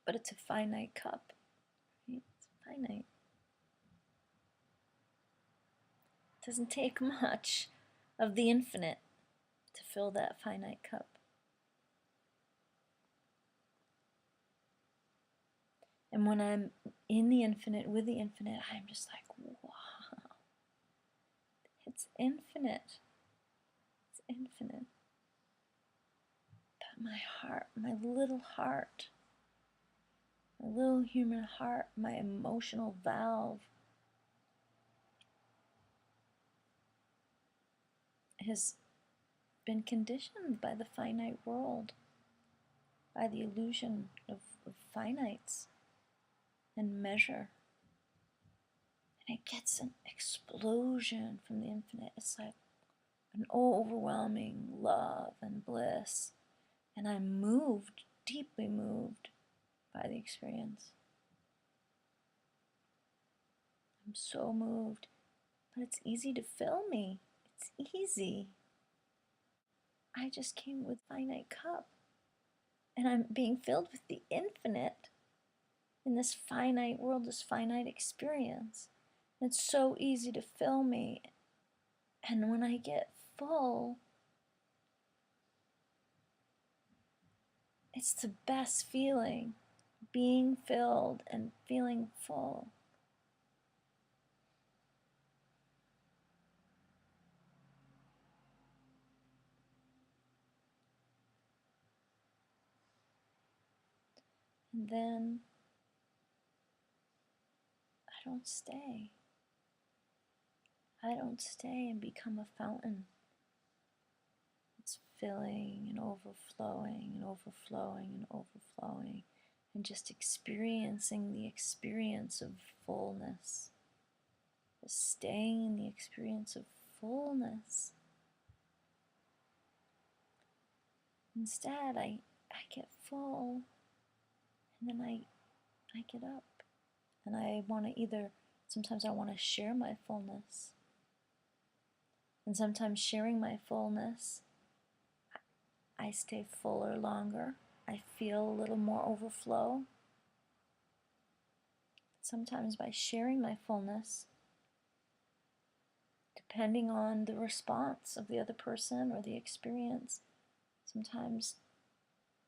but it's a finite cup, right? It's finite. It doesn't take much of the infinite to fill that finite cup. And when I'm in the infinite, with the infinite, I'm just like, wow, it's infinite. It's infinite. But my heart, my little human heart, my emotional valve has been conditioned by the finite world, by the illusion of finites and measure. And it gets an explosion from the infinite. It's like an overwhelming love and bliss. And I'm moved, deeply moved by the experience. I'm so moved. But it's easy to fill me. It's easy. I just came with a finite cup. And I'm being filled with the infinite in this finite world, this finite experience. And it's so easy to fill me. And when I get full, it's the best feeling, being filled and feeling full. And then I don't stay. I don't stay and become a fountain. It's filling and overflowing and overflowing and overflowing, and just experiencing the experience of fullness. Just staying in the experience of fullness. Instead, I get full, and then I get up. And I want to sometimes I want to share my fullness. And sometimes sharing my fullness, I stay fuller longer. I feel a little more overflow. Sometimes by sharing my fullness, depending on the response of the other person or the experience, sometimes,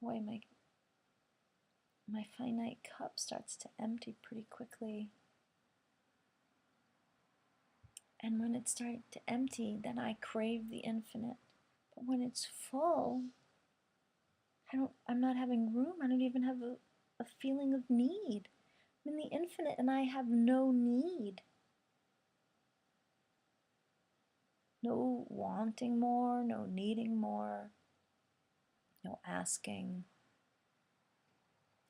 boy, my finite cup starts to empty pretty quickly. And when it starts to empty, then I crave the infinite. But when it's full, I'm not having room. I don't even have a feeling of need. I'm in the infinite and I have no need. No wanting more, no needing more, no asking.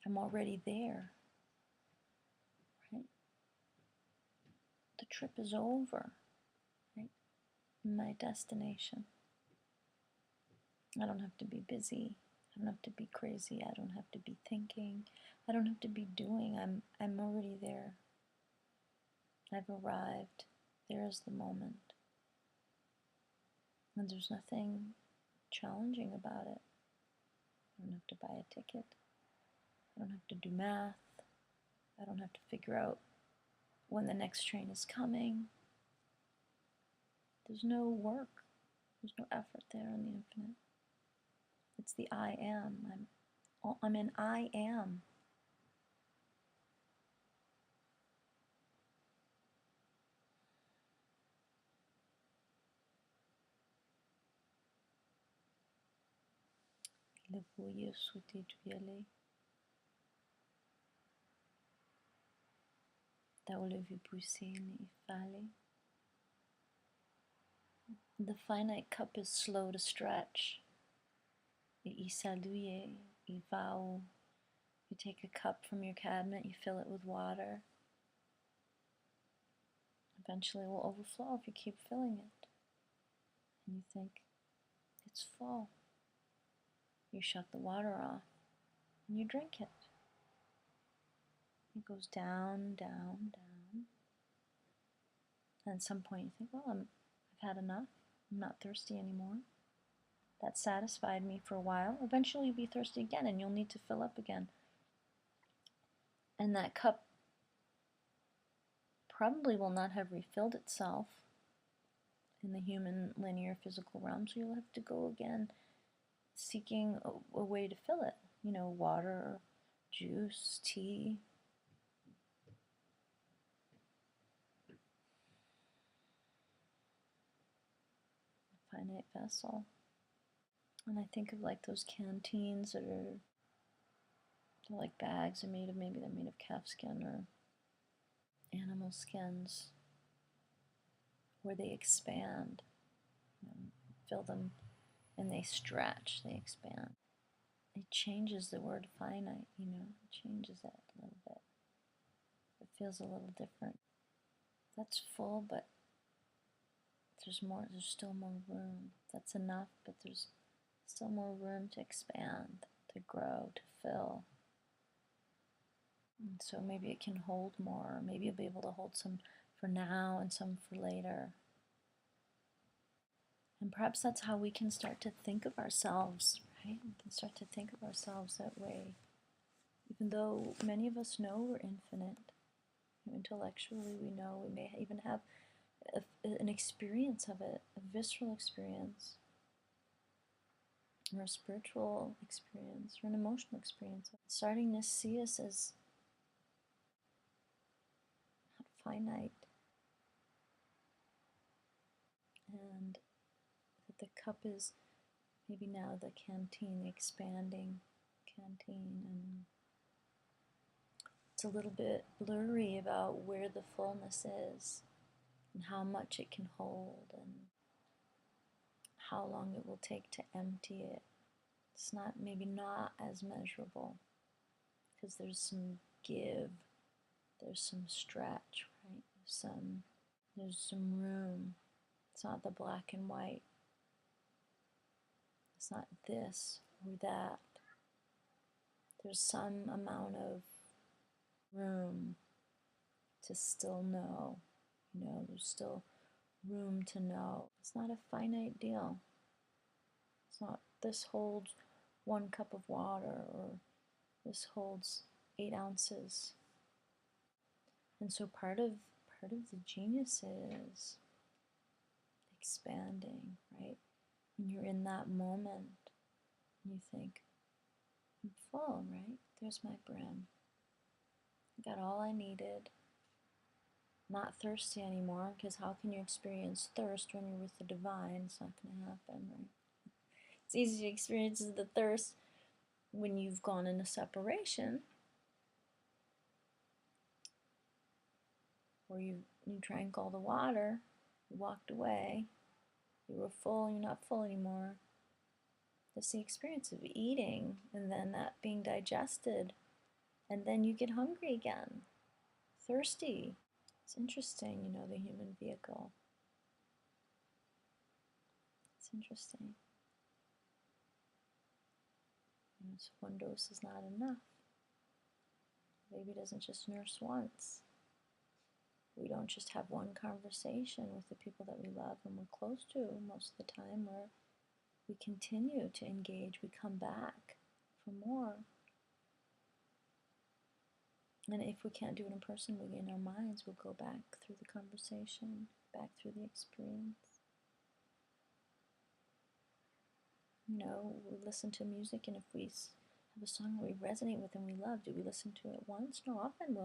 I'm already there. Right? The trip is over. Right? My destination. I don't have to be busy. I don't have to be crazy. I don't have to be thinking. I don't have to be doing. I'm already there. I've arrived. There is the moment. And there's nothing challenging about it. I don't have to buy a ticket. I don't have to do math. I don't have to figure out when the next train is coming. There's no work. There's no effort there in the infinite. It's the I am. I'm in I am. Le voyer sauter du aller. T'as vu pousser il fallait. The finite cup is slow to stretch. Il salue, il va. You take a cup from your cabinet, you fill it with water. Eventually it will overflow if you keep filling it. And you think, it's full. You shut the water off and you drink it. It goes down, down, down. And at some point you think, well, I've had enough. I'm not thirsty anymore. That satisfied me for a while. Eventually you'll be thirsty again and you'll need to fill up again. And that cup probably will not have refilled itself in the human linear physical realm, so you'll have to go again seeking a way to fill it. You know, water, juice, tea. A finite vessel. And I think of like those canteens that are, they're like bags are made of, maybe they're made of calf skin or animal skins, where they expand, fill them, and they stretch, they expand. It changes the word finite, you know, it changes it a little bit. It feels a little different. That's full, but there's more, there's still more room. That's enough, but there's still more room to expand, to grow, to fill. And so maybe it can hold more. Maybe you'll be able to hold some for now and some for later. And perhaps that's how we can start to think of ourselves, right? We can start to think of ourselves that way. Even though many of us know we're infinite, intellectually we know, we may even have an experience of it, a visceral experience, or a spiritual experience, or an emotional experience. Starting to see us as not finite, and that the cup is maybe now the canteen, the expanding canteen, and it's a little bit blurry about where the fullness is and how much it can hold and how long it will take to empty it. It's not, maybe not as measurable because there's some give, there's some stretch, right? There's some room. It's not the black and white. It's not this or that. There's some amount of room to still know. You know, there's still room to know. It's not a finite deal. It's not, this holds 1 cup of water, or this holds 8 ounces. And so part of the genius is expanding, right? When you're in that moment, you think, I'm full, right? There's my brim. I got all I needed. Not thirsty anymore, because how can you experience thirst when you're with the divine? It's not going to happen, right? It's easy to experience the thirst when you've gone into separation, or you drank all the water, you walked away, you were full, you're not full anymore. That's the experience of eating, and then that being digested, and then you get hungry again, thirsty. It's interesting, you know, the human vehicle. It's interesting. You know, so 1 dose is not enough. Baby doesn't just nurse once. We don't just have 1 conversation with the people that we love and we're close to most of the time, where we continue to engage, we come back for more. And if we can't do it in person, we in our minds will go back through the conversation, back through the experience. You know, we listen to music, and if we have a song that we resonate with and we love, do we listen to it once? No, often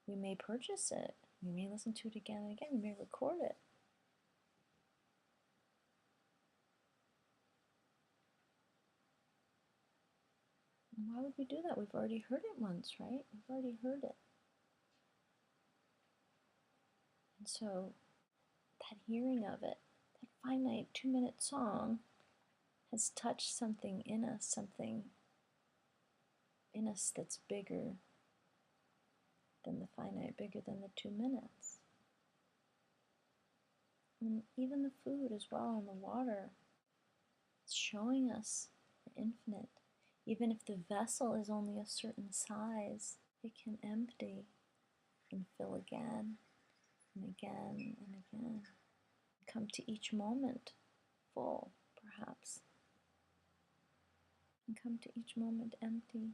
we may purchase it. We may listen to it again and again. We may record it. And why would we do that? We've already heard it once, right? We've already heard it. And so that hearing of it, that finite 2-minute song, has touched something in us that's bigger than the finite, bigger than the 2 minutes. And even the food as well, and the water, it's showing us the infinite. Even if the vessel is only a certain size, it can empty and fill again and again and again. Come to each moment full, perhaps, and come to each moment empty.